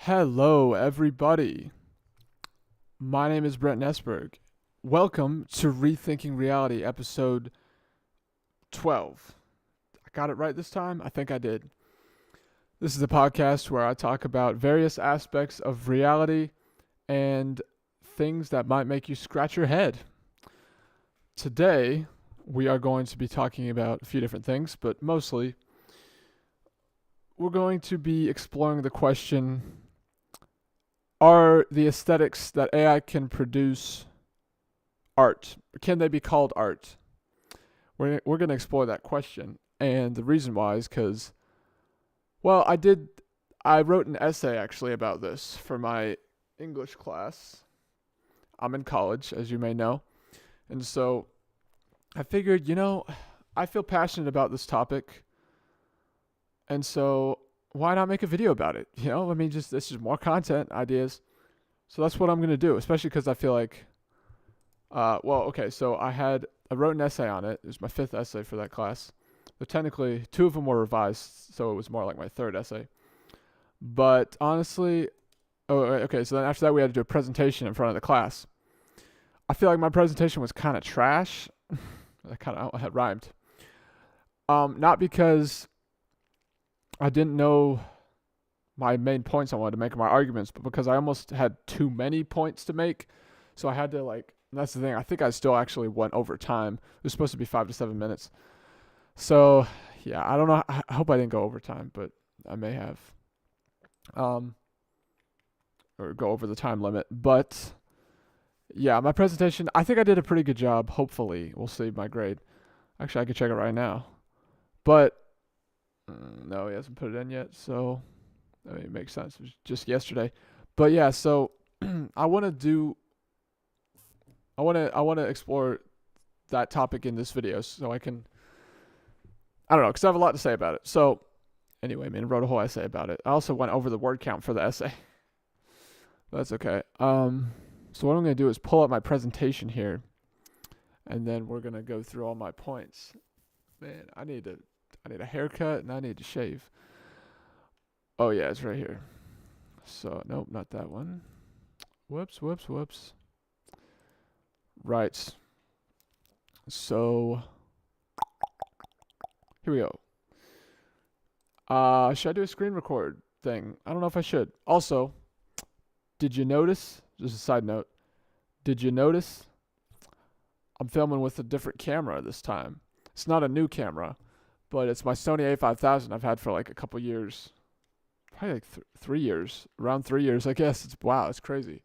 Hello, everybody. My name is Brent Nesberg. Welcome to Rethinking Reality, episode 12. I got it right this time? I think I did. This is a podcast where I talk about various aspects of reality and things that might make you scratch your head. Today, we are going to be talking about a few different things, but mostly, we're going to be exploring the question: are the aesthetics that AI can produce art? Can they be called art? We're going to explore that question. And the reason why is because, well, I wrote an essay actually about this for my English class. I'm in college, as you may know. And so I figured, I feel passionate about this topic. And so why not make a video about it? This is more content ideas. So that's what I'm going to do, especially because I feel like, so I wrote an essay on it. It was my fifth essay for that class. But technically, two of them were revised, so it was more like my third essay. But honestly, so then after that we had to do a presentation in front of the class. I feel like my presentation was kind of trash. That kind of had rhymed. Not because I didn't know my main points I wanted to make, or my arguments, but because I almost had too many points to make. So I had to that's the thing. I think I still actually went over time. It was supposed to be 5 to 7 minutes. So yeah, I don't know. I hope I didn't go over time, but I may have. Or go over the time limit. But yeah, my presentation, I think I did a pretty good job. Hopefully, we'll see my grade. Actually, I could check it right now. But no, he hasn't put it in yet. So it makes sense. It was just yesterday. But yeah, so I want to explore that topic in this video so I don't know, because I have a lot to say about it. So anyway, I wrote a whole essay about it. I also went over the word count for the essay. That's okay. So what I'm going to do is pull up my presentation here, and then we're going to go through all my points. Man, I need a haircut, and I need to shave. Oh yeah, it's right here. So nope, not that one. Whoops. Right. So here we go. Should I do a screen record thing? I don't know if I should. Also, did you notice, just a side note, did you notice I'm filming with a different camera this time? It's not a new camera, but it's my Sony a5000 I've had for like a couple years. Probably like 3 years. Around 3 years, I guess. It's crazy.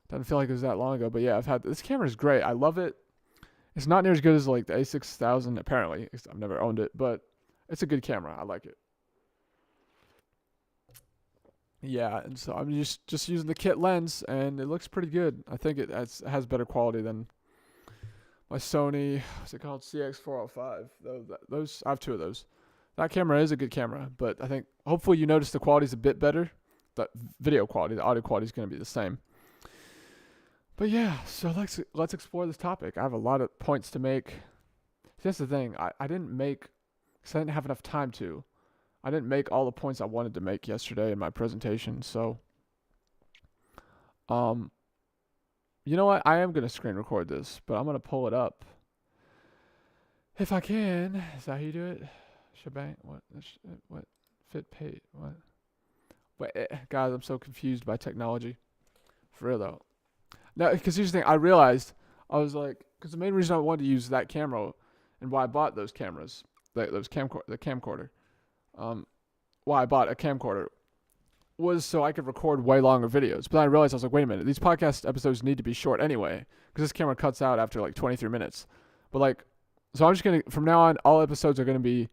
Doesn't feel like it was that long ago, but yeah, this camera is great. I love it. It's not near as good as like the A6000 apparently. I've never owned it, but it's a good camera. I like it. Yeah, and so I'm just using the kit lens, and it looks pretty good. I think it has better quality than my Sony. What's it called? CX405. Those I have two of those. That camera is a good camera, but I think hopefully you notice the quality's a bit better. The video quality, the audio quality is going to be the same. But yeah, so let's explore this topic. I have a lot of points to make. That's the thing. I didn't make, because I didn't have enough time to. I didn't make all the points I wanted to make yesterday in my presentation. So, you know what? I am going to screen record this, but I'm going to pull it up. If I can. Is that how you do it? Shebang? What? Fit pay? What? Wait, guys, I'm so confused by technology. For real, though. No, because here's the thing. I realized, I was like, because the main reason I wanted to use that camera and why I bought those cameras, the camcorder, why I bought a camcorder was so I could record way longer videos. But then I realized, I was like, wait a minute, these podcast episodes need to be short anyway, because this camera cuts out after like 23 minutes. But so I'm just going to, from now on, all episodes are going to be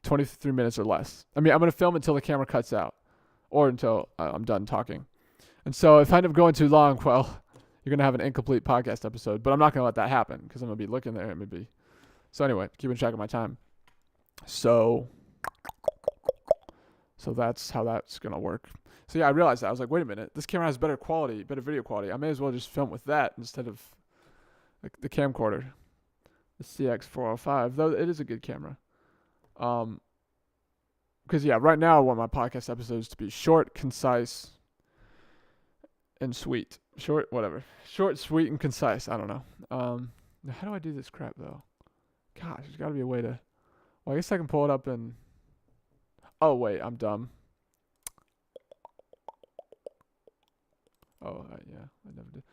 23 minutes or less. I'm going to film until the camera cuts out, or until I'm done talking. And so if I end up going too long, well, you're going to have an incomplete podcast episode. But I'm not going to let that happen, because I'm going to be looking there. So anyway, keeping track of my time. So that's how that's going to work. So yeah, I realized that. I was like, wait a minute. This camera has better video quality. I may as well just film with that instead of the camcorder. The CX405, though it is a good camera. Because because yeah, right now I want my podcast episodes to be short, concise, and sweet. Short, sweet, and concise. I don't know. How do I do this crap though? Gosh, there's got to be a way to. Well, I guess I can pull it up and. Oh wait, I'm dumb. Oh yeah, I never did.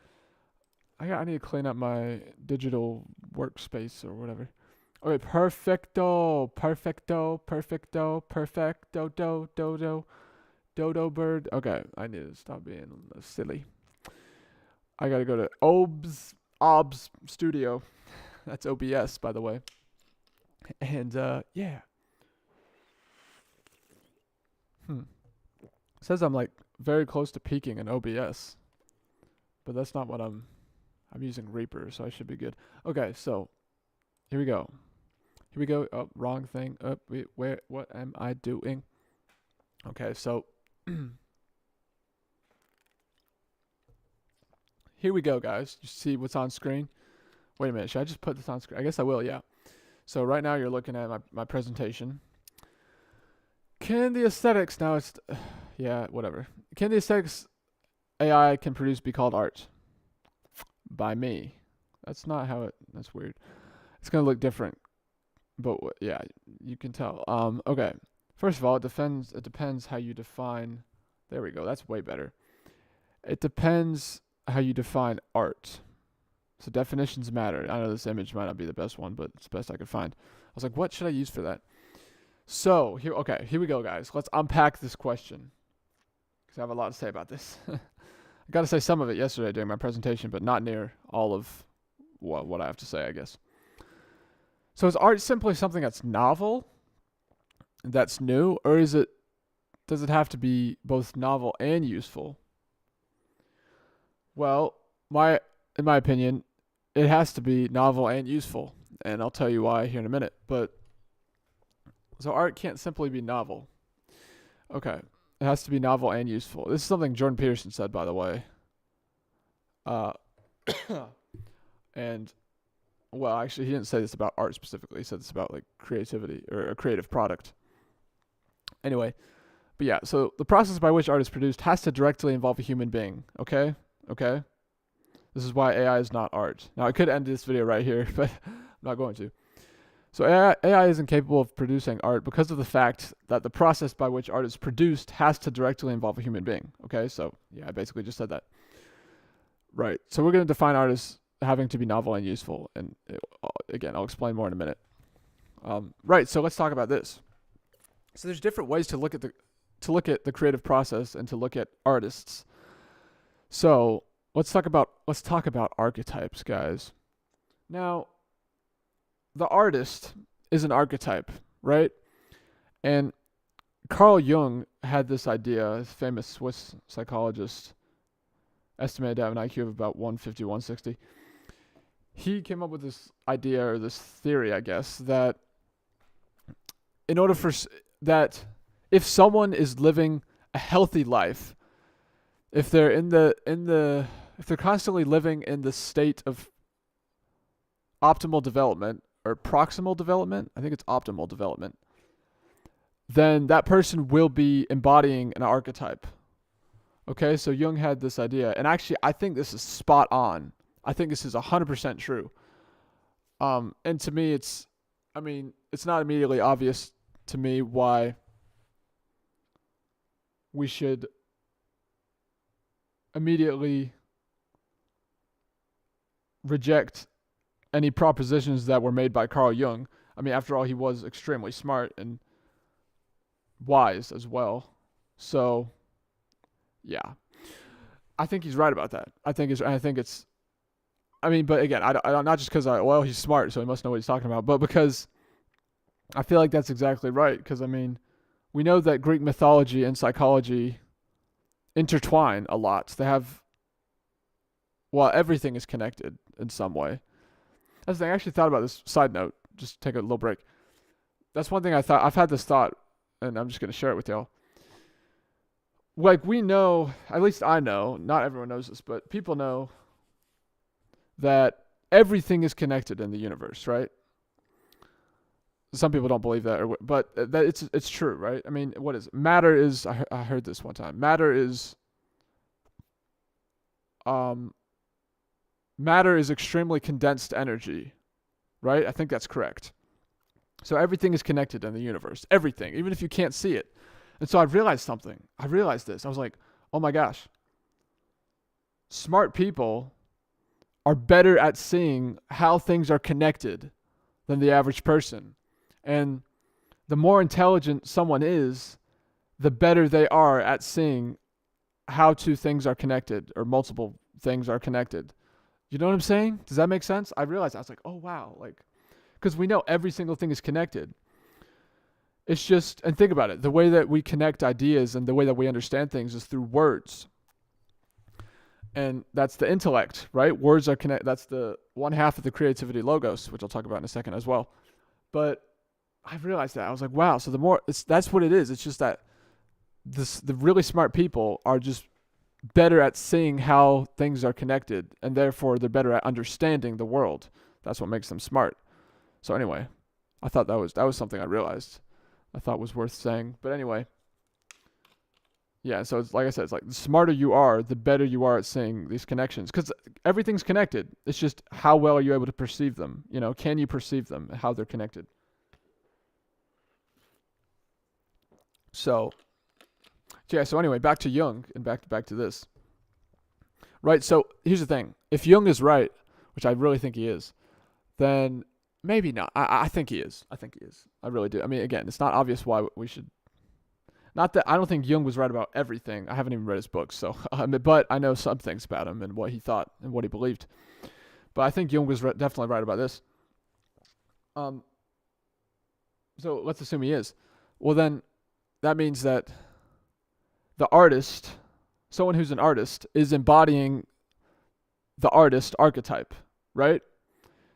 I need to clean up my digital workspace or whatever. Okay, perfecto, dodo bird. Okay, I need to stop being silly. I gotta go to OBS Studio. That's OBS, by the way. And yeah. It says I'm like very close to peaking in OBS, but that's not what I'm using Reaper, so I should be good. Okay, so here we go. Oh, wrong thing. What am I doing? Okay, so here we go, guys. You see what's on screen? Wait a minute. Should I just put this on screen? I guess I will, yeah. So right now you're looking at my presentation. Can the aesthetics, now it's, yeah, whatever. Can the aesthetics AI can produce be called art? By me. That's not how it, that's weird. It's going to look different. But yeah, you can tell. Okay. First of all, it depends how you define, there we go, that's way better. It depends how you define art. So definitions matter. I know this image might not be the best one, but it's the best I could find. I was like, what should I use for that? So, here we go, guys. Let's unpack this question, because I have a lot to say about this. I got to say some of it yesterday during my presentation, but not near all of what I have to say, I guess. So is art simply something that's novel, that's new, or does it have to be both novel and useful? Well, in my opinion, it has to be novel and useful, and I'll tell you why here in a minute. But so art can't simply be novel. Okay, it has to be novel and useful. This is something Jordan Peterson said, by the way. And well, actually, he didn't say this about art specifically. He said this about like creativity or a creative product. Anyway, but yeah, so the process by which art is produced has to directly involve a human being. Okay. This is why AI is not art. Now, I could end this video right here, but I'm not going to. So AI isn't capable of producing art because of the fact that the process by which art is produced has to directly involve a human being. Okay, so yeah, I basically just said that. Right. So we're going to define art as having to be novel and useful, and again, I'll explain more in a minute. Right. So let's talk about this. So there's different ways to look at the creative process and to look at artists. So let's talk about archetypes, guys. Now, the artist is an archetype, right? And Carl Jung had this idea, a famous Swiss psychologist, estimated to have an IQ of about 150, 160. He came up with this idea, or this theory, I guess, that in order for that, if someone is living a healthy life, if they're if they're constantly living in the state of optimal development or proximal development, I think it's optimal development, then that person will be embodying an archetype. Okay, so Jung had this idea, and actually I think this is spot on. I think this is 100% true. And to me, it's not immediately obvious to me why we should immediately reject any propositions that were made by Carl Jung. I mean, after all, he was extremely smart and wise as well. So, yeah, I think he's right about that. But again, I don't not just because he's smart, so he must know what he's talking about, but because I feel like that's exactly right. Because I mean, we know that Greek mythology and psychology intertwine a lot. They have, everything is connected in some way. That's the thing. I actually thought about this. Side note, just take a little break. That's one thing I thought. I've had this thought, and I'm just going to share it with y'all. Like, we know, at least I know, not everyone knows this, but people know that everything is connected in the universe, right? some people don't believe that, but that it's true, right? I mean, what is matter is? I heard this one time. Um, matter is extremely condensed energy, right? I think that's correct. So everything is connected in the universe. Everything, even if you can't see it. And so I realized something. I realized this. I was like, oh my gosh. Smart people are better at seeing how things are connected than the average person. And the more intelligent someone is, the better they are at seeing how two things are connected or multiple things are connected. You know what I'm saying? Does that make sense? I realized I was like, oh wow, like, because we know every single thing is connected. It's just, and think about it, the way that we connect ideas and the way that we understand things is through words. And that's the intellect, right? Words are connect. That's the one half of the creativity logos, which I'll talk about in a second as well. But I realized that I was like, wow. So the more that's what it is. It's just that the really smart people are just better at seeing how things are connected, and therefore they're better at understanding the world. That's what makes them smart. So anyway, I thought that was something I realized. I thought was worth saying. But anyway, yeah. So it's like I said, it's like the smarter you are, the better you are at seeing these connections, because everything's connected. It's just how well are you able to perceive them? You know, can you perceive them? How they're connected. So yeah. So anyway, back to Jung and back to this. Right. So here's the thing: if Jung is right, which I really think he is, then maybe not. I think he is. I think he is. I really do. I mean, again, it's not obvious why we should. Not that I don't think Jung was right about everything. I haven't even read his books, so but I know some things about him and what he thought and what he believed. But I think Jung was definitely right about this. So let's assume he is. Well, then that means that the artist, someone who's an artist, is embodying the artist archetype, right?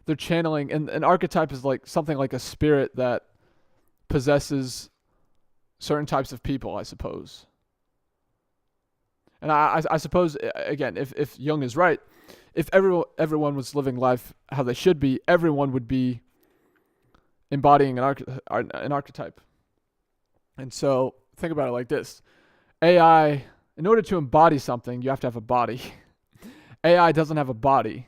They're channeling, and an archetype is like something like a spirit that possesses certain types of people, I suppose. And I suppose, again, if Jung is right, if everyone was living life how they should be, everyone would be embodying an archetype. And so think about it like this. AI, in order to embody something, you have to have a body. AI doesn't have a body.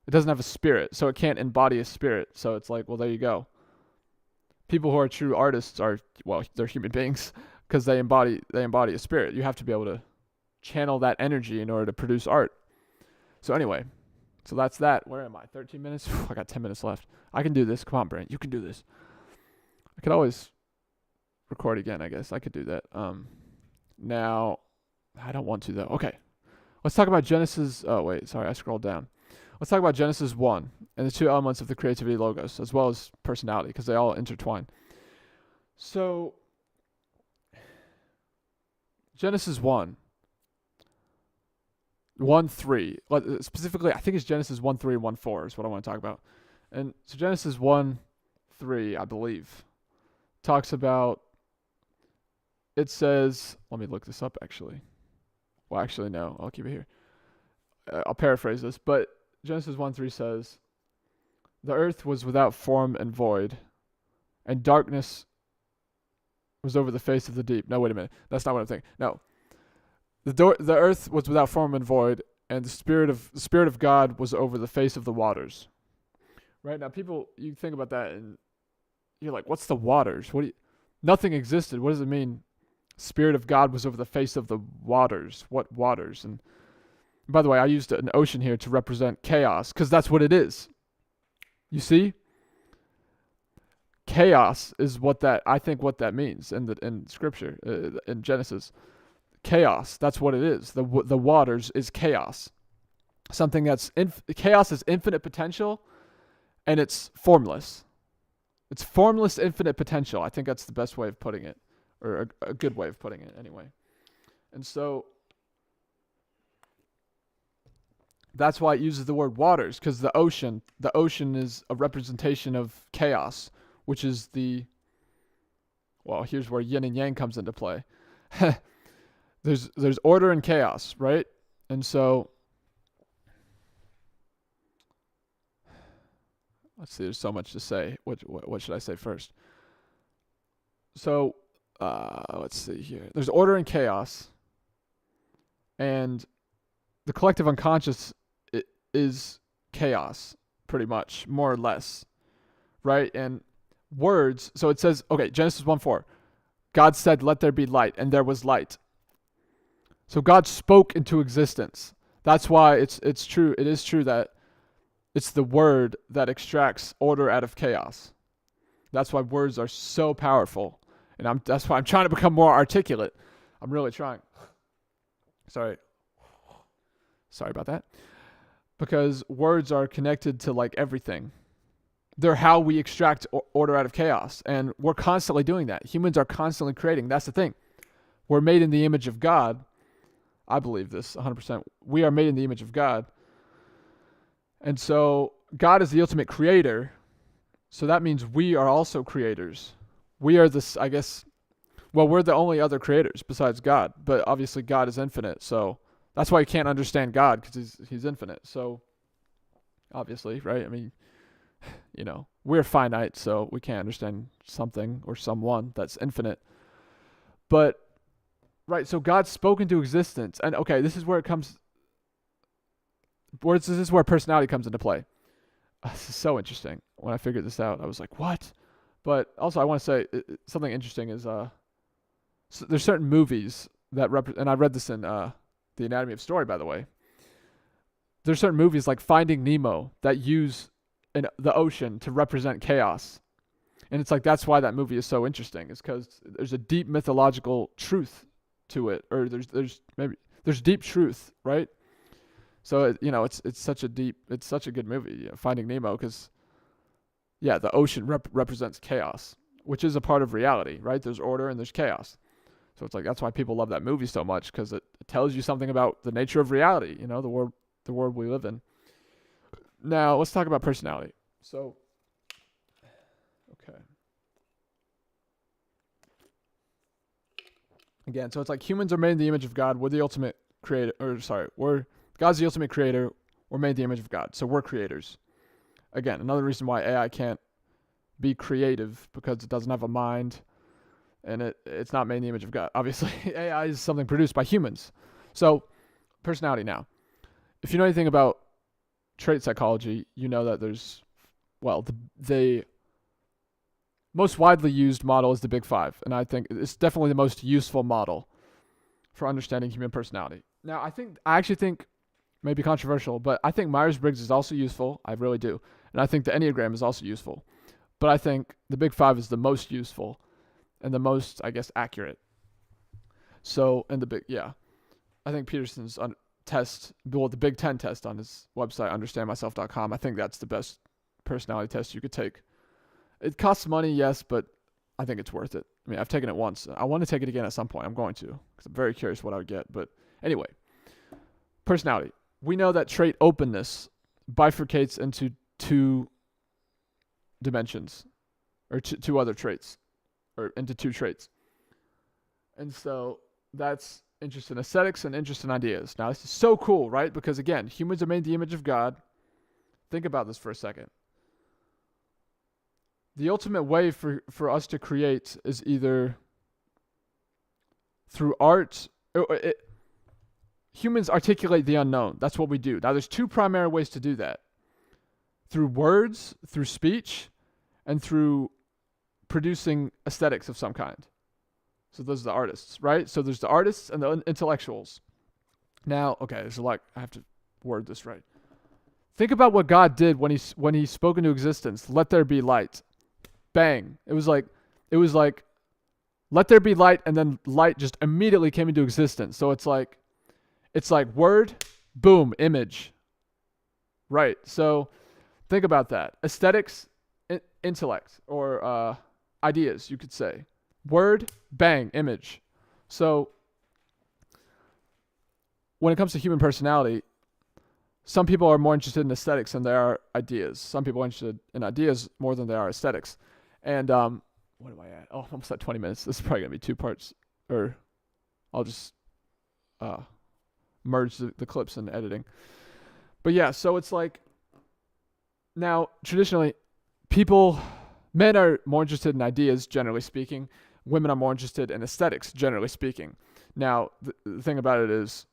It doesn't have a spirit, so it can't embody a spirit. So it's like, well, there you go. People who are true artists are, well, they're human beings because they embody a spirit. You have to be able to channel that energy in order to produce art. So anyway, so that's that. Where am I? 13 minutes? I got 10 minutes left. I can do this. Come on, Brent. You can do this. I could always record again, I guess. I could do that. Now, I don't want to, though. Okay. Let's talk about Genesis. Oh, wait. Sorry, I scrolled down. Let's talk about Genesis 1 and the two elements of the creativity logos, as well as personality, because they all intertwine. So, Genesis 1, 3. Specifically, I think it's Genesis 1, 3, and 1, 4 is what I want to talk about. And so Genesis 1, 3, I believe, talks about, it says, let me look this up, actually. Well, actually, no, I'll keep it here. I'll paraphrase this, but Genesis 1:3 says, the earth was without form and void, and darkness was over the face of the deep. No, wait a minute. That's not what I'm thinking. No. The earth was without form and void, and the spirit of God was over the face of the waters. Right? Now, people, you think about that, and you're like, what's the waters? Nothing existed. What does it mean? Spirit of God was over the face of the waters. What waters? And by the way, I used an ocean here to represent chaos, because that's what it is. You see? Chaos is what that means in Scripture, in Genesis. Chaos, that's what it is. The waters is chaos. Something that's chaos is infinite potential, and it's formless. It's formless, infinite potential. I think that's the best way of putting it, or a good way of putting it, anyway. And so that's why it uses the word waters, because the ocean is a representation of chaos, which is here's where yin and yang comes into play. There's order and chaos, right? And so let's see. There's so much to say. What should I say first? So, let's see here. There's order and chaos, and the collective unconscious is chaos, pretty much, more or less, right? And words. So it says, okay, Genesis 1:4. God said, "Let there be light," and there was light. So God spoke into existence. That's why it's true. It is true that it's the word that extracts order out of chaos. That's why words are so powerful. And that's why I'm trying to become more articulate. I'm really trying. Sorry about that. Because words are connected to like everything. They're how we extract order out of chaos. And we're constantly doing that. Humans are constantly creating. That's the thing. We're made in the image of God. I believe this 100%. We are made in the image of God. And so God is the ultimate creator. So that means we are also creators. We are this, I guess, well, we're the only other creators besides God. But obviously God is infinite. So that's why you can't understand God, because he's infinite. So obviously, right? I mean, we're finite, so we can't understand something or someone that's infinite. But, right, so God spoke into existence. And okay, this is where personality comes into play. This is so interesting. When I figured this out, I was like, what? But also I want to say something interesting is so there's certain movies that and I read this in The Anatomy of Story, by the way. There's certain movies like Finding Nemo that use the ocean to represent chaos. And it's like, that's why that movie is so interesting, is because there's a deep mythological truth to it, or there's deep truth, right? So it's such a good movie, Finding Nemo, because the ocean represents chaos, which is a part of reality, right? There's order and there's chaos. So it's like, that's why people love that movie so much, because it tells you something about the nature of reality, the world we live in. Now let's talk about personality. So, okay. Again, so it's like humans are made in the image of God. We're the ultimate creator, God's the ultimate creator. We're made in the image of God. So we're creators. Again, another reason why AI can't be creative, because it doesn't have a mind, and it's not made in the image of God. Obviously, AI is something produced by humans. So, personality now. If you know anything about trait psychology, you know that there's, the most widely used model is the Big Five, and I think it's definitely the most useful model for understanding human personality. Now, I actually think, maybe controversial, but I think Myers-Briggs is also useful. I really do. And I think the Enneagram is also useful. But I think the Big Five is the most useful and the most, I guess, accurate. So, I think Peterson's test, the Big 10 test on his website, understandmyself.com, I think that's the best personality test you could take. It costs money, yes, but I think it's worth it. I mean, I've taken it once. I want to take it again at some point. I'm going to, because I'm very curious what I would get. But anyway, personality. We know that trait openness bifurcates into two dimensions, or two other traits, or into two traits. And so that's interest in aesthetics and interest in ideas. Now, this is so cool, right? Because again, humans are made in the image of God. Think about this for a second. The ultimate way for us to create is either through art. Humans articulate the unknown. That's what we do. Now, there's two primary ways to do that. Through words, through speech, and through producing aesthetics of some kind. So those are the artists, right? So there's the artists and the intellectuals. Now, okay, there's I have to word this right. Think about what God did when he spoke into existence. Let there be light. Bang. It was like, let there be light, and then light just immediately came into existence. So it's like word, boom, image. Right. So think about that. Aesthetics, intellect, or ideas, you could say. Word, bang, image. So when it comes to human personality, some people are more interested in aesthetics than they are ideas. Some people are interested in ideas more than they are aesthetics. And what am I at? Oh, I'm almost at 20 minutes. This is probably going to be two parts. Or I'll just merge the clips in editing. But yeah, so it's like, now, traditionally, men are more interested in ideas, generally speaking. Women are more interested in aesthetics, generally speaking. Now, the thing about it is,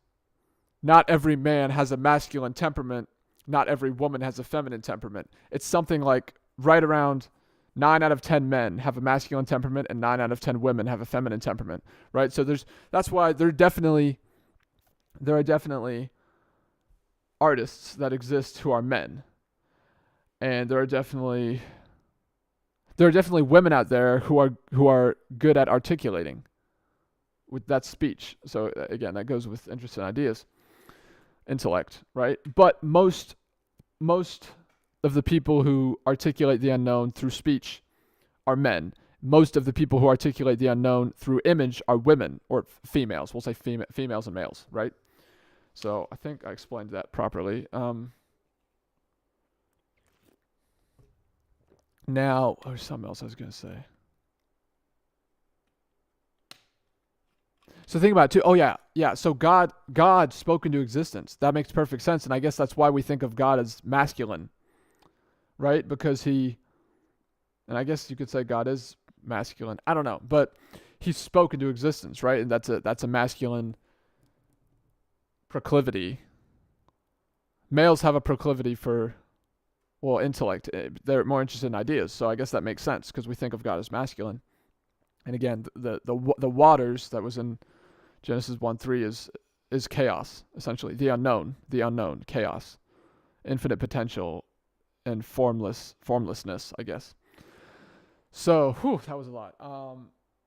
not every man has a masculine temperament. Not every woman has a feminine temperament. It's something like right around 9 out of 10 men have a masculine temperament and 9 out of 10 women have a feminine temperament, right? So that's why there are definitely artists that exist who are men. And there are definitely women out there who are good at articulating with that speech. So again, that goes with interest in ideas, intellect, right? But most of the people who articulate the unknown through speech are men. Most of the people who articulate the unknown through image are women or females. We'll say females and males, right? So I think I explained that properly. Now, there's something else I was going to say. So think about it too. Oh yeah. So God spoke into existence. That makes perfect sense, and I guess that's why we think of God as masculine, right? Because and I guess you could say God is masculine. I don't know, but he spoke into existence, right? And that's a masculine proclivity. Males have a proclivity for, well, intellect. They're more interested in ideas, so I guess that makes sense because we think of God as masculine. And again, the waters that was in Genesis 1:3 is chaos, essentially. The unknown, chaos, infinite potential, and formlessness, I guess. So, that was a lot.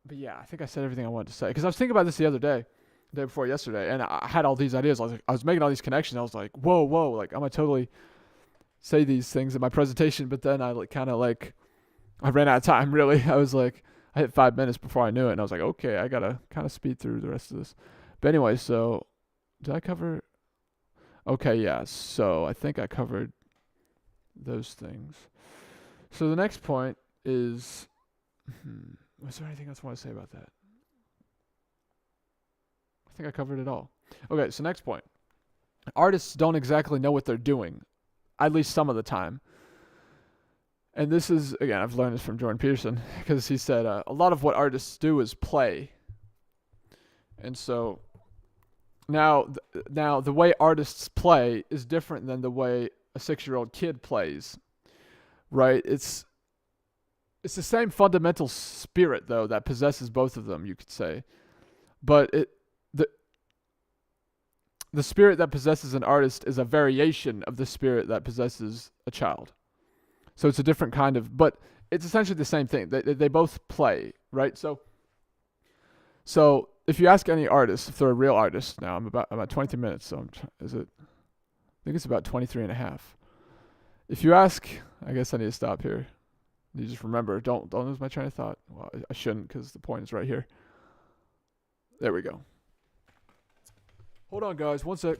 But yeah, I think I said everything I wanted to say. Because I was thinking about this the day before yesterday, and I had all these ideas. I was making all these connections. I was like, whoa, like I'm gonna totally say these things in my presentation. But then I I ran out of time. Really, I was like, I hit 5 minutes before I knew it, and I was like, okay, I gotta kind of speed through the rest of this. But anyway, so did I cover? Okay, yeah. So I think I covered those things. So the next point is, was there anything else I want to say about that? I think I covered it all. Okay, so next point. Artists don't exactly know what they're doing, at least some of the time. And this is, again, I've learned this from Jordan Peterson, because he said a lot of what artists do is play. And so now the way artists play is different than the way a 6-year-old kid plays, right? It's the same fundamental spirit, though, that possesses both of them, you could say. But the spirit that possesses an artist is a variation of the spirit that possesses a child. So it's a different kind of, but it's essentially the same thing. They both play, right? So if you ask any artist, if they're a real artist, now I'm about 23 minutes, so I think it's about 23 and a half. If you ask, I guess I need to stop here. You just remember, don't lose my train of thought. Well, I shouldn't, because the point is right here. There we go. Hold on, guys, one sec.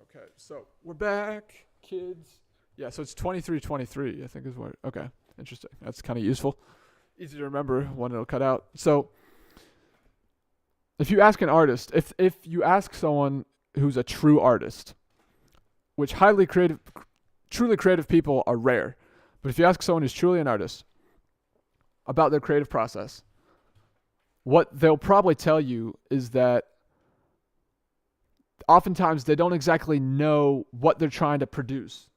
Okay, so we're back, kids. Yeah, so it's 23:23, I think is what. Okay, interesting. That's kind of useful. Easy to remember when it'll cut out. So if you ask an artist, if you ask someone who's a true artist, which truly creative people are rare, but if you ask someone who's truly an artist about their creative process, what they'll probably tell you is that oftentimes they don't exactly know what they're trying to produce.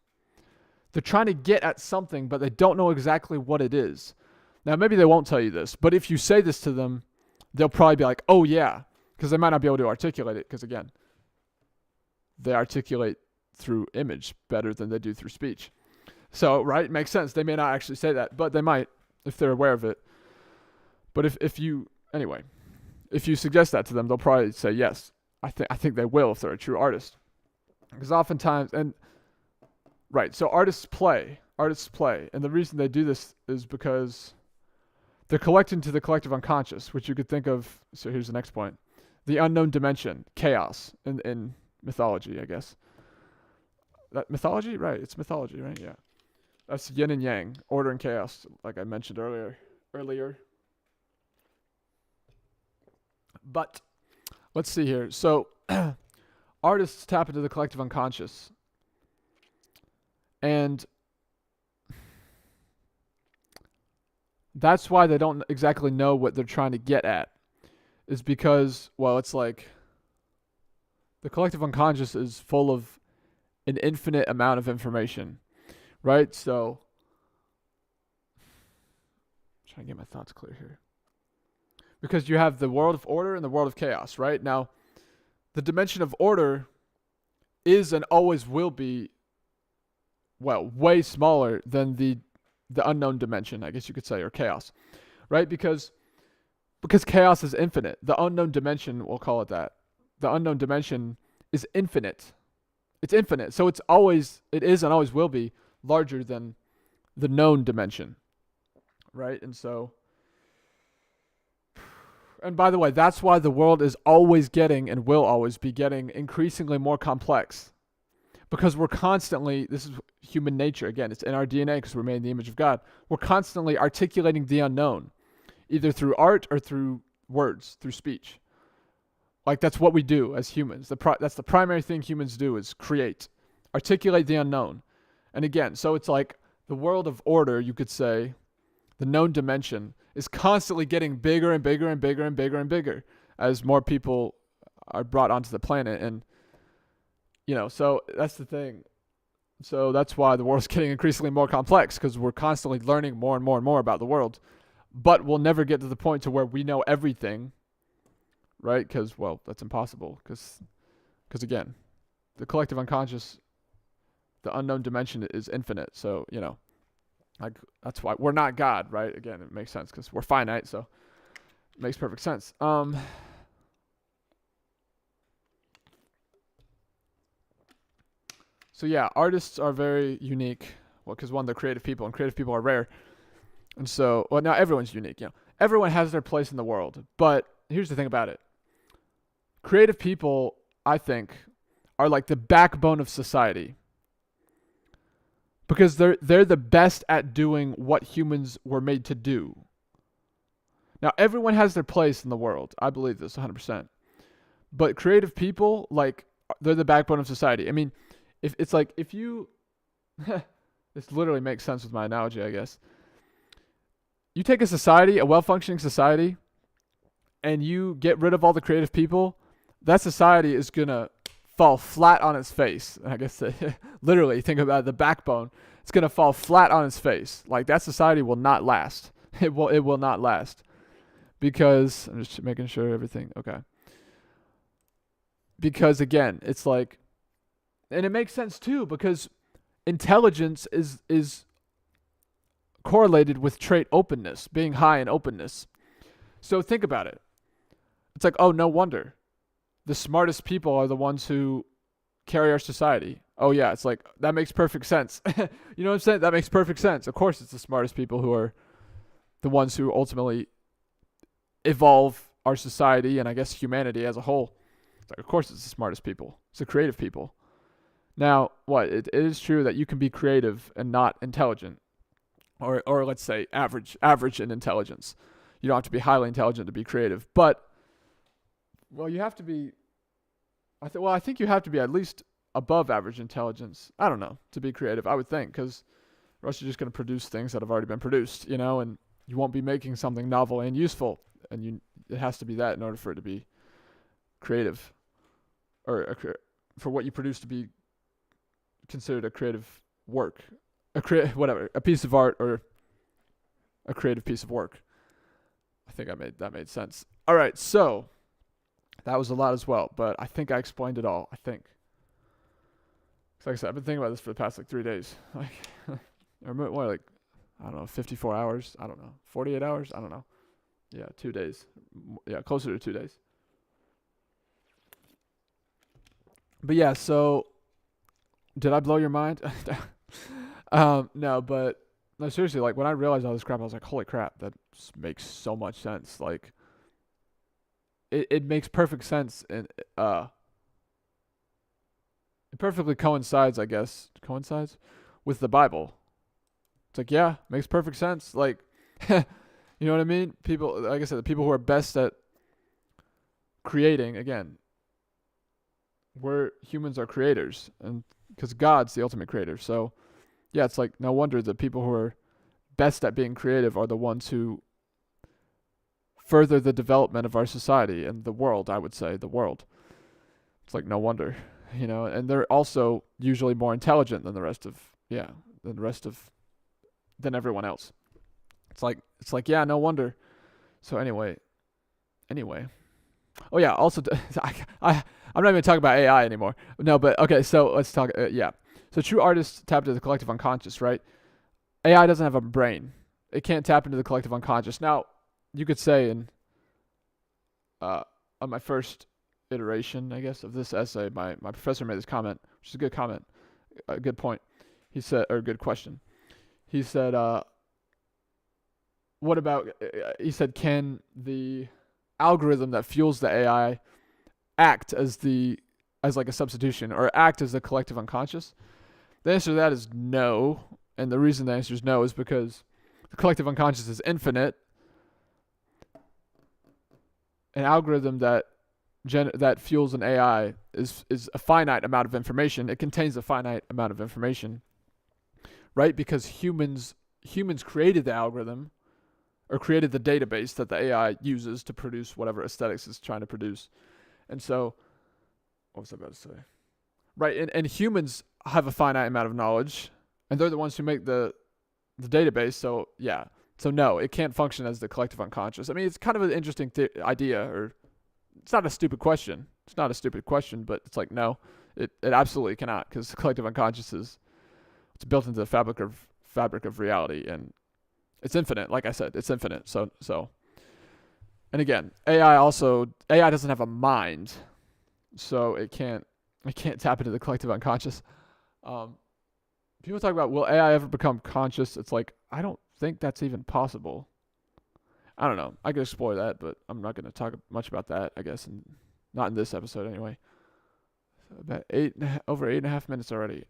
They're trying to get at something, but they don't know exactly what it is. Now, maybe they won't tell you this, but if you say this to them, they'll probably be like, oh yeah, because they might not be able to articulate it, because again, they articulate through image better than they do through speech. So, right, it makes sense. They may not actually say that, but they might if they're aware of it. But if you suggest that to them, they'll probably say yes. I think they will if they're a true artist. Because oftentimes, so artists play, and the reason they do this is because they're collecting to the collective unconscious, which you could think of, so here's the next point, the unknown dimension, chaos, in mythology, I guess. That mythology? Right, it's mythology, right? Yeah. That's yin and yang, order and chaos, like I mentioned earlier. But let's see here. So artists tap into the collective unconscious. And that's why they don't exactly know what they're trying to get at, is because, well, it's like the collective unconscious is full of an infinite amount of information, right? So, I'm trying to get my thoughts clear here. Because you have the world of order and the world of chaos, right? Now, the dimension of order is and always will be, well, way smaller than the unknown dimension, I guess you could say, or chaos, right? Because chaos is infinite. The unknown dimension, we'll call it that. The unknown dimension is infinite. It's infinite. So it is and always will be larger than the known dimension, right? And by the way, that's why the world is always getting and will always be getting increasingly more complex. Because we're constantly, this is human nature, again, it's in our DNA because we're made in the image of God. We're constantly articulating the unknown, either through art or through words, through speech. Like, that's what we do as humans. That's the primary thing humans do, is create, articulate the unknown. And again, so it's like the world of order, you could say, the known dimension, is constantly getting bigger and bigger and bigger and bigger and bigger as more people are brought onto the planet. And, so that's the thing. So that's why the world's getting increasingly more complex, because we're constantly learning more and more and more about the world. But we'll never get to the point to where we know everything, right? Because, well, that's impossible. Because again, the collective unconscious, the unknown dimension is infinite. So, like, that's why we're not God, right? Again, it makes sense because we're finite, so it makes perfect sense. So yeah, artists are very unique. Well, because one, they're creative people, and creative people are rare. And so, well, now everyone's unique. Everyone has their place in the world. But here's the thing about it: creative people, I think, are like the backbone of society. Because they're the best at doing what humans were made to do. Now, everyone has their place in the world. I believe this 100%. But creative people, like, they're the backbone of society. I mean, if you, this literally makes sense with my analogy, I guess. You take a society, a well-functioning society, and you get rid of all the creative people, that society is going to fall flat on its face. I guess literally, think about the backbone. It's going to fall flat on its face. Like, that society will not last. It will not last. Because, I'm just making sure everything, okay. Because again, it's like, and it makes sense too, because intelligence is correlated with trait openness, being high in openness. So think about it. It's like, oh, no wonder. The smartest people are the ones who carry our society. Oh yeah, it's like, that makes perfect sense. You know what I'm saying? That makes perfect sense. Of course it's the smartest people who are the ones who ultimately evolve our society and I guess humanity as a whole. It's like, of course it's the smartest people. It's the creative people. Now, it is true that you can be creative and not intelligent. Or let's say average in intelligence. You don't have to be highly intelligent to be creative. But, well, you have to be, I think you have to be at least above average intelligence. I don't know, to be creative, I would think, because or else you're just going to produce things that have already been produced, and you won't be making something novel and useful. And it has to be that in order for it to be creative, or for what you produce to be considered a creative work, a piece of art or a creative piece of work. I think that made sense. All right, so that was a lot as well, but I think I explained it all. I think. Like I said, I've been thinking about this for the past 3 days, or more, I don't know, 54 hours. I don't know, 48 hours. I don't know. Yeah, 2 days. Yeah, closer to 2 days. But yeah, so did I blow your mind? No, but no, seriously, when I realized all this crap, I was like, holy crap, that makes so much sense. Like, it makes perfect sense, and it perfectly coincides, I guess, with the Bible. It's like, yeah, makes perfect sense. Like, you know what I mean? People, like I said, the people who are best at creating, again, humans are creators, and because God's the ultimate creator. So yeah, it's like no wonder the people who are best at being creative are the ones who further the development of our society and the world. I would say the world. It's like no wonder, and they're also usually more intelligent than the rest of than the rest of than everyone else. It's like yeah, no wonder. So anyway. Oh yeah, also I'm not even talking about AI anymore. No, but okay, so let's talk. Yeah, so true artists tap into the collective unconscious, right? AI doesn't have a brain. It can't tap into the collective unconscious. Now, you could say on my first iteration, I guess, of this essay, my professor made this comment, which is a good comment, a good point. He said, or a good question. He said, what about, he said, can the algorithm that fuels the AI act as like a substitution or act as the collective unconscious? The answer to that is no. And the reason the answer is no is because the collective unconscious is infinite. An algorithm that fuels an AI is a finite amount of information. It contains a finite amount of information, right? Because humans created the algorithm or created the database that the AI uses to produce whatever aesthetics it's trying to produce. And so, what was I about to say? Right, and humans have a finite amount of knowledge, and they're the ones who make the database. So yeah, so no, it can't function as the collective unconscious. I mean, it's kind of an interesting idea, or it's not a stupid question. It's not a stupid question, but it's like no, it absolutely cannot, because the collective unconscious it's built into the fabric of reality, and it's infinite. Like I said, it's infinite. So, and again, AI doesn't have a mind, so it can't tap into the collective unconscious. People talk about, will AI ever become conscious? It's like, I don't think that's even possible. I don't know. I could explore that, but I'm not going to talk much about that, I guess, and not in this episode anyway. So about over 8.5 minutes already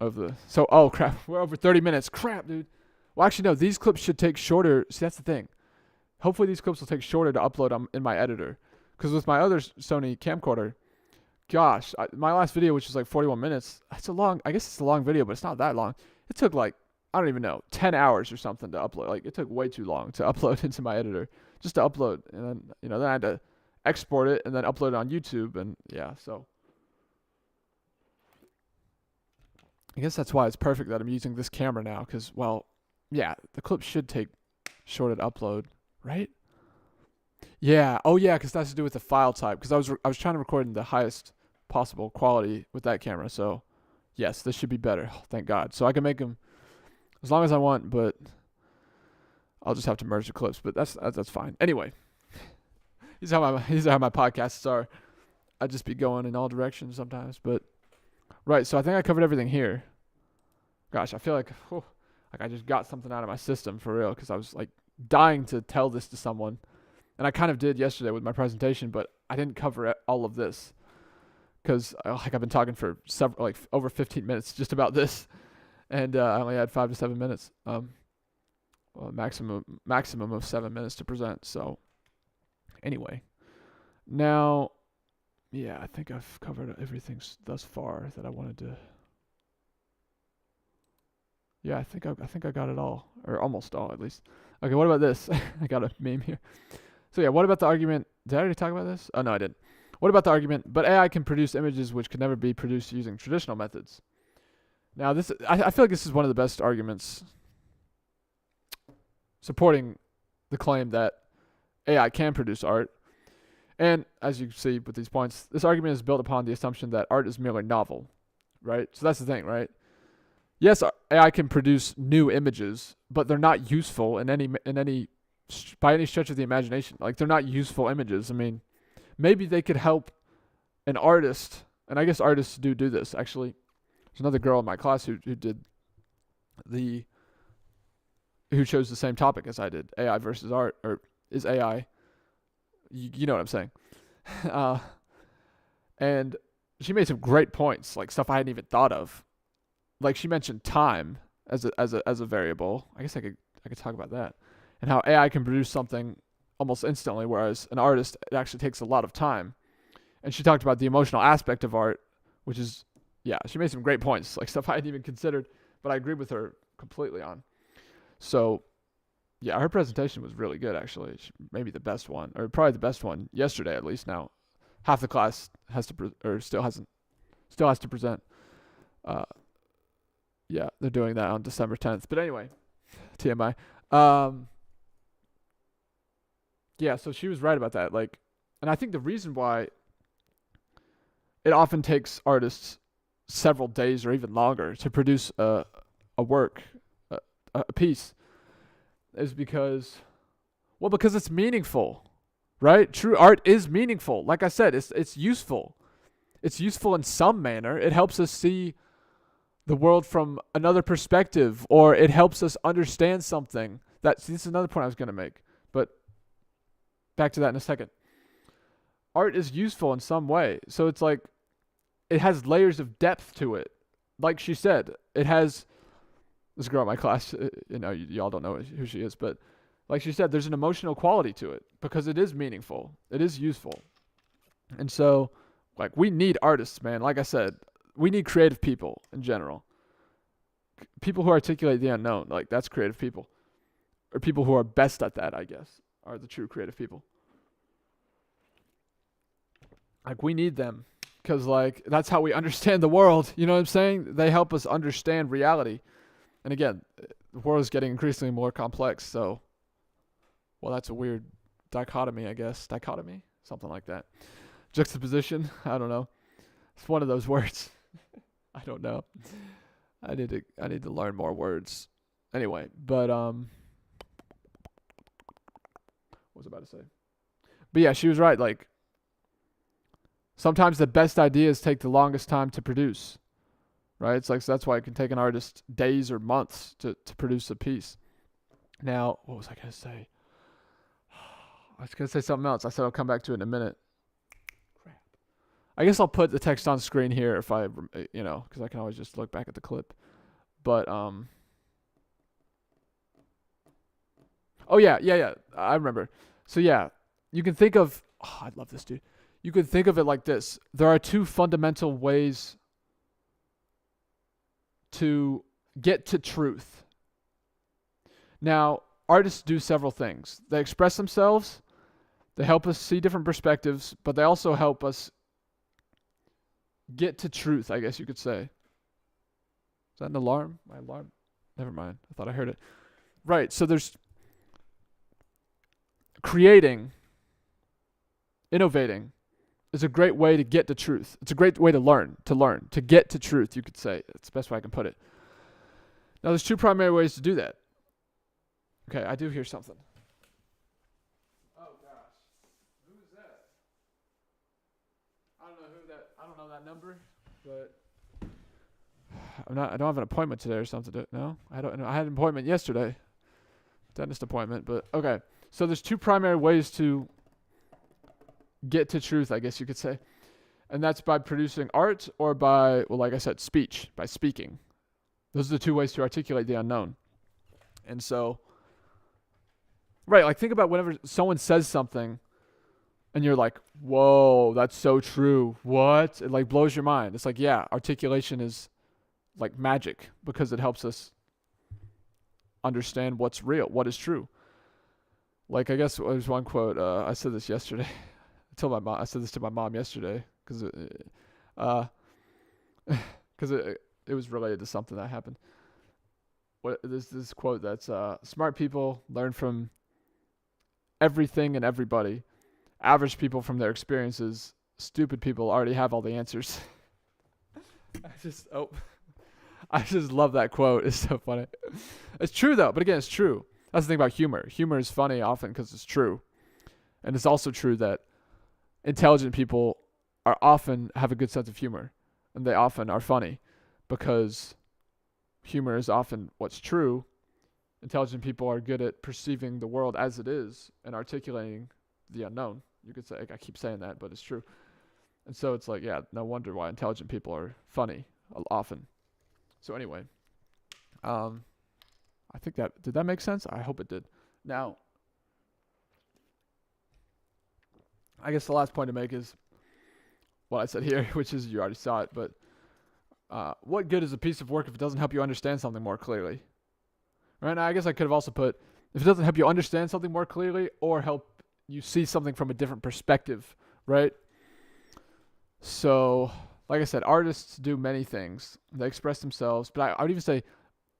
oh crap, we're over 30 minutes. Crap, dude. Well, actually, no, these clips should take shorter. See, that's the thing. Hopefully these clips will take shorter to upload in my editor. Because with my other Sony camcorder, gosh, my last video, which was like 41 minutes, I guess it's a long video, but it's not that long. It took like, I don't even know, 10 hours or something to upload. Like, it took way too long to upload into my editor, just to upload. And then, then I had to export it and then upload it on YouTube. And yeah, so I guess that's why it's perfect that I'm using this camera now. Because, well, yeah, the clip should take shorter to upload, right? Yeah. Oh, yeah, because that has to do with the file type. Because I was trying to record in the highest possible quality with that camera. So, yes, this should be better. Oh, thank God. So I can make them as long as I want, but I'll just have to merge the clips. But that's fine. Anyway, these are how my podcasts are. I just be going in all directions sometimes. But right. So I think I covered everything here. Gosh, I feel like I just got something out of my system for real, because I was like dying to tell this to someone. And I kind of did yesterday with my presentation, but I didn't cover all of this because I've been talking for over 15 minutes just about this, and I only had 5 to 7 minutes, maximum of 7 minutes to present. So anyway, now, yeah, I think I've covered everything thus far that I wanted to. Yeah, I think I got it all, or almost all at least. Okay, what about this? I got a meme here. So yeah, what about the argument? Did I already talk about this? Oh, no, I didn't. What about the argument? But AI can produce images which could never be produced using traditional methods. Now, I feel like this is one of the best arguments supporting the claim that AI can produce art. And as you see with these points, this argument is built upon the assumption that art is merely novel, right? So that's the thing, right? Yes, AI can produce new images, but they're not useful in any by any stretch of the imagination. Like, they're not useful images. I mean, maybe they could help an artist, and I guess artists do this. Actually, there's another girl in my class who chose the same topic as I did, AI versus art, or is AI, you know what I'm saying. And she made some great points, like stuff I hadn't even thought of. Like, she mentioned time as a variable. I guess I could talk about that. And how AI can produce something almost instantly, whereas an artist, it actually takes a lot of time. And she talked about the emotional aspect of art, which is, yeah, she made some great points, like stuff I hadn't even considered but I agree with her completely on. So yeah, her presentation was really good actually. Maybe the best one, or probably the best one yesterday at least. Now half the class has to or still has to present. Uh, yeah, they're doing that on December 10th. But anyway, TMI. Yeah, so she was right about that. Like, and I think the reason why it often takes artists several days or even longer to produce a work, a, a piece, is because, well, because it's meaningful, right? True art is meaningful. Like I said, it's useful. It's useful in some manner. It helps us see the world from another perspective, or it helps us understand something. This is another point I was going to make, but back to that in a second. Art is useful in some way. So it's like, it has layers of depth to it. Like she said, it has this girl in my class, y'all don't know who she is, but like she said, there's an emotional quality to it because it is meaningful. It is useful. And so, like, we need artists, man. Like I said, we need creative people in general. People who articulate the unknown, like, that's creative people. Or people who are best at that, I guess, are the true creative people. Like, we need them because, like, that's how we understand the world. You know what I'm saying? They help us understand reality. And again, the world is getting increasingly more complex. So, well, that's a weird dichotomy, I guess. Dichotomy? Something like that. Juxtaposition? I don't know. It's one of those words. I don't know. I need to learn more words. Anyway, but what was I about to say? But yeah, she was right. Like, sometimes the best ideas take the longest time to produce. Right? It's like, so that's why it can take an artist days or months to produce a piece. Now, what was I going to say? I was going to say something else. I said I'll come back to it in a minute. Crap. I guess I'll put the text on screen here if I, because I can always just look back at the clip. But, oh yeah. I remember. So yeah, you can think of, I love this dude. You can think of it like this. There are two fundamental ways to get to truth. Now, artists do several things. They express themselves, they help us see different perspectives, but they also help us get to truth, I guess you could say. Is that an alarm? My alarm? Never mind. I thought I heard it. Right, so there's creating, innovating is a great way to get to truth. It's a great way to learn, to get to truth, you could say. That's the best way I can put it. Now, there's two primary ways to do that. Okay, I do hear something. Oh, gosh. Who is that? I don't know that number, but I don't have an appointment today or something. No, I don't know. I had an appointment yesterday. Dentist appointment, but okay. So there's two primary ways to get to truth, I guess you could say. And that's by producing art or by, well, like I said, speech, by speaking. Those are the two ways to articulate the unknown. And so, right, like think about whenever someone says something and you're like, whoa, that's so true. What? It like blows your mind. It's like, yeah, articulation is like magic because it helps us understand what's real, what is true. Like, I guess there's one quote, I said this yesterday. I said this to my mom yesterday because it was related to something that happened. There's this quote that's smart people learn from everything and everybody. Average people from their experiences. Stupid people already have all the answers. I just love that quote. It's so funny. It's true though, but again, it's true. That's the thing about humor. Humor is funny often because it's true, and it's also true that intelligent people often have a good sense of humor, and they often are funny because humor is often what's true. Intelligent people are good at perceiving the world as it is and articulating the unknown. You could say, I keep saying that, but it's true. And so it's like, yeah, no wonder why intelligent people are funny often. So anyway, I think did that make sense? I hope it did. Now, I guess the last point to make is what I said here, which is you already saw it, but what good is a piece of work if it doesn't help you understand something more clearly? Right now, I guess I could have also put, if it doesn't help you understand something more clearly or help you see something from a different perspective, right? So, like I said, artists do many things. They express themselves, but I would even say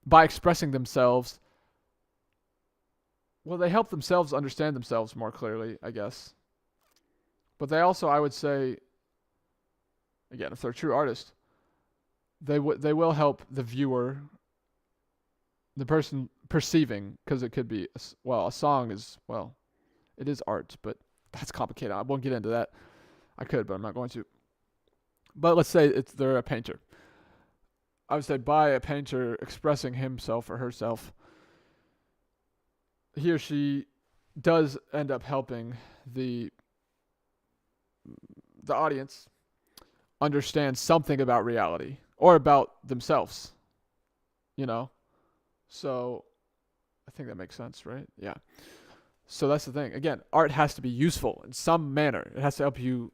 by expressing themselves, well, they help themselves understand themselves more clearly, I guess. But they also, I would say, again, if they're a true artist, they will help the viewer, the person perceiving, because it could be, a song is, it is art, but that's complicated. I won't get into that. I could, but I'm not going to. But let's say they're a painter. I would say by a painter expressing himself or herself, he or she does end up helping the audience understand something about reality or about themselves, you know? So I think that makes sense, right? Yeah. So that's the thing. Again, art has to be useful in some manner. It has to help you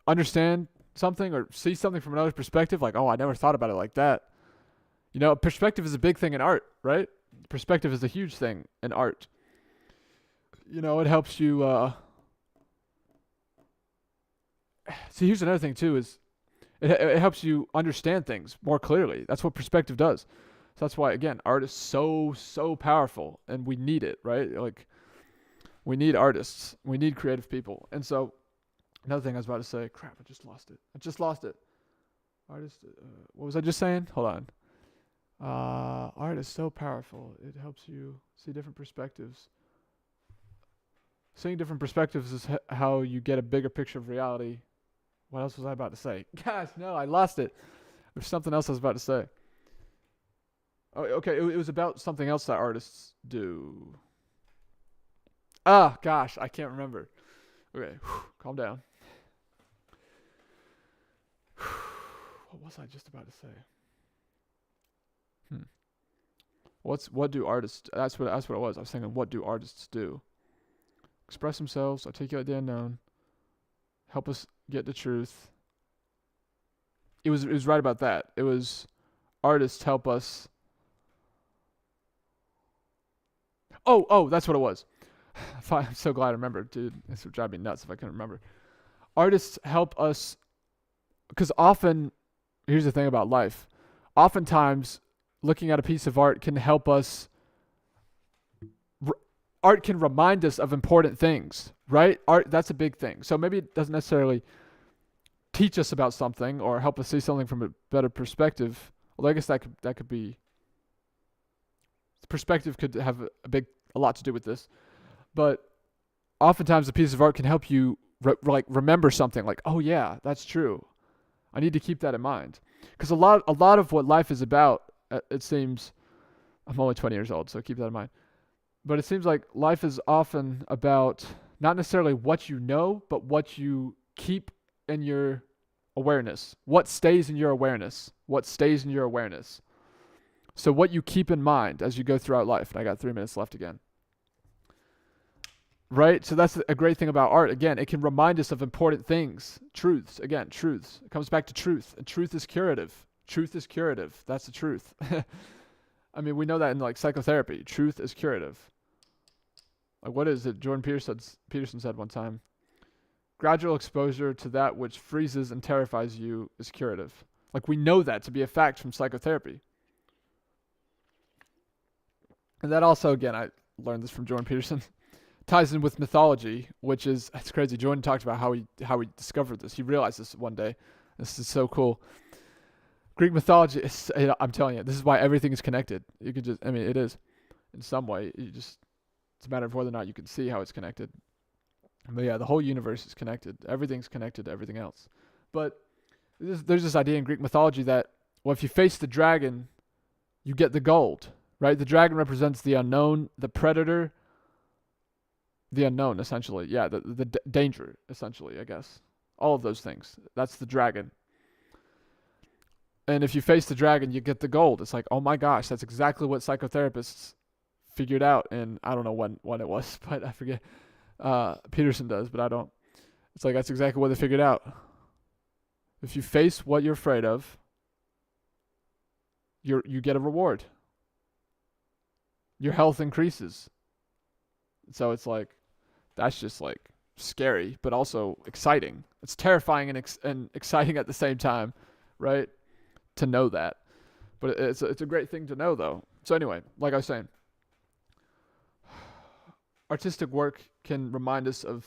understand something or see something from another perspective. Like, oh, I never thought about it like that. You know, perspective is a big thing in art, right? Perspective is a huge thing in art. You know, it helps you, see, here's another thing too is it helps you understand things more clearly. That's what perspective does. So that's why, again, art is so powerful, and we need it, right? Like, we need artists. We need creative people. And so, another thing I was about to say, crap, I just lost it. Artist, what was I just saying? Hold on. Art is so powerful. It helps you see different perspectives. Seeing different perspectives is how you get a bigger picture of reality. What else was I about to say? Gosh, no, I lost it. There's something else I was about to say. Oh, okay, it was about something else that artists do. Ah, gosh, I can't remember. Okay, calm down. What was I just about to say? What do artists? That's what it was. I was thinking, what do artists do? Express themselves, articulate the unknown, help us get the truth. It was right about that. It was artists help us. Oh, that's what it was. I'm so glad I remembered, dude. This would drive me nuts if I couldn't remember. Artists help us, because often, here's the thing about life. Oftentimes, looking at a piece of art can help us. Art can remind us of important things, right? Art, that's a big thing. So maybe it doesn't necessarily teach us about something or help us see something from a better perspective. Well, I guess that could be. Perspective could have a lot to do with this, but oftentimes a piece of art can help you remember something. Like, oh yeah, that's true. I need to keep that in mind, because a lot of what life is about. It seems, I'm only 20 years old, so keep that in mind. But it seems like life is often about not necessarily what you know, but what you keep in your awareness. What stays in your awareness? What stays in your awareness? So what you keep in mind as you go throughout life. And I got 3 minutes left again. Right? So that's a great thing about art. Again, it can remind us of important things. Truths. Again, truths. It comes back to truth. And truth is curative. Truth is curative. That's the truth. I mean, we know that in like psychotherapy. Truth is curative. Like, what is it? Jordan Peterson said one time. Gradual exposure to that which freezes and terrifies you is curative. Like, we know that to be a fact from psychotherapy. And that also, again, I learned this from Jordan Peterson, ties in with mythology, which is, it's crazy. Jordan talked about how he discovered this. He realized this one day. This is so cool. Greek mythology, I'm telling you, this is why everything is connected. You could just, it is in some way. It's a matter of whether or not you can see how it's connected. But yeah, the whole universe is connected. Everything's connected to everything else. But there's this idea in Greek mythology that, well, if you face the dragon, you get the gold, right? The dragon represents the unknown, the predator, the unknown, essentially. Yeah, the danger, essentially, I guess. All of those things. That's the dragon. And if you face the dragon, you get the gold. It's like, oh my gosh, that's exactly what psychotherapists figured out. And I don't know when it was, but I forget. Peterson does, but I don't. It's like, that's exactly what they figured out. If you face what you're afraid of, you get a reward. Your health increases. So it's like, that's just like scary, but also exciting. It's terrifying and exciting at the same time, right? To know that. But it's a great thing to know, though. So anyway, like I was saying, artistic work can remind us of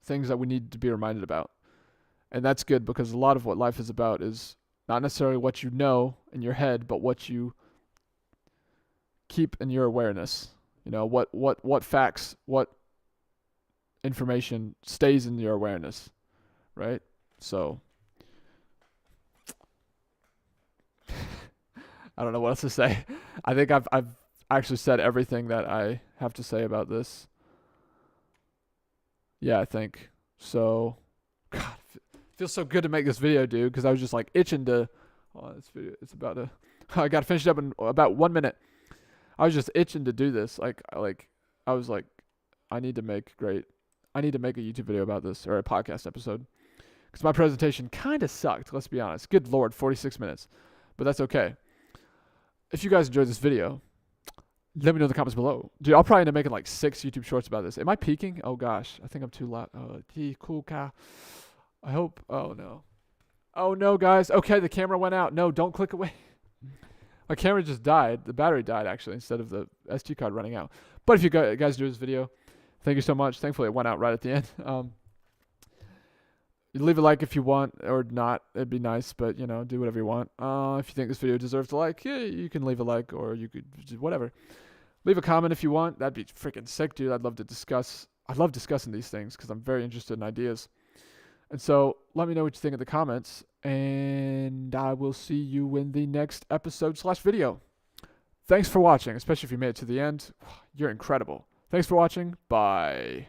things that we need to be reminded about. And that's good, because a lot of what life is about is not necessarily what you know in your head, but what you keep in your awareness. You know, what facts, what information stays in your awareness, right? So I don't know what else to say. I think I've actually said everything that I have to say about this. Yeah, I think so. God, it feels so good to make this video, dude, because I was just like itching to. Oh, this video, it's about to. I got to finish it up in about 1 minute. I was just itching to do this. I was like, I need to make a YouTube video about this, or a podcast episode, because my presentation kind of sucked. Let's be honest. Good Lord, 46 minutes, but that's okay. If you guys enjoyed this video, let me know in the comments below. Dude, I'll probably end up making like 6 YouTube shorts about this. Am I peaking? Oh gosh, I think I'm too loud. Cool car. I hope. Oh no. Oh no, guys. Okay, the camera went out. No, don't click away. My camera just died. The battery died, actually, instead of the SD card running out. But if you guys enjoyed this video, thank you so much. Thankfully, it went out right at the end. Leave a like if you want, or not. It'd be nice, but, you know, do whatever you want. If you think this video deserves a like, yeah, you can leave a like, or you could just whatever. Leave a comment if you want. That'd be freaking sick, dude. I'd love to discuss. I love discussing these things because I'm very interested in ideas. And so let me know what you think in the comments, and I will see you in the next episode/video. Thanks for watching, especially if you made it to the end. You're incredible. Thanks for watching. Bye.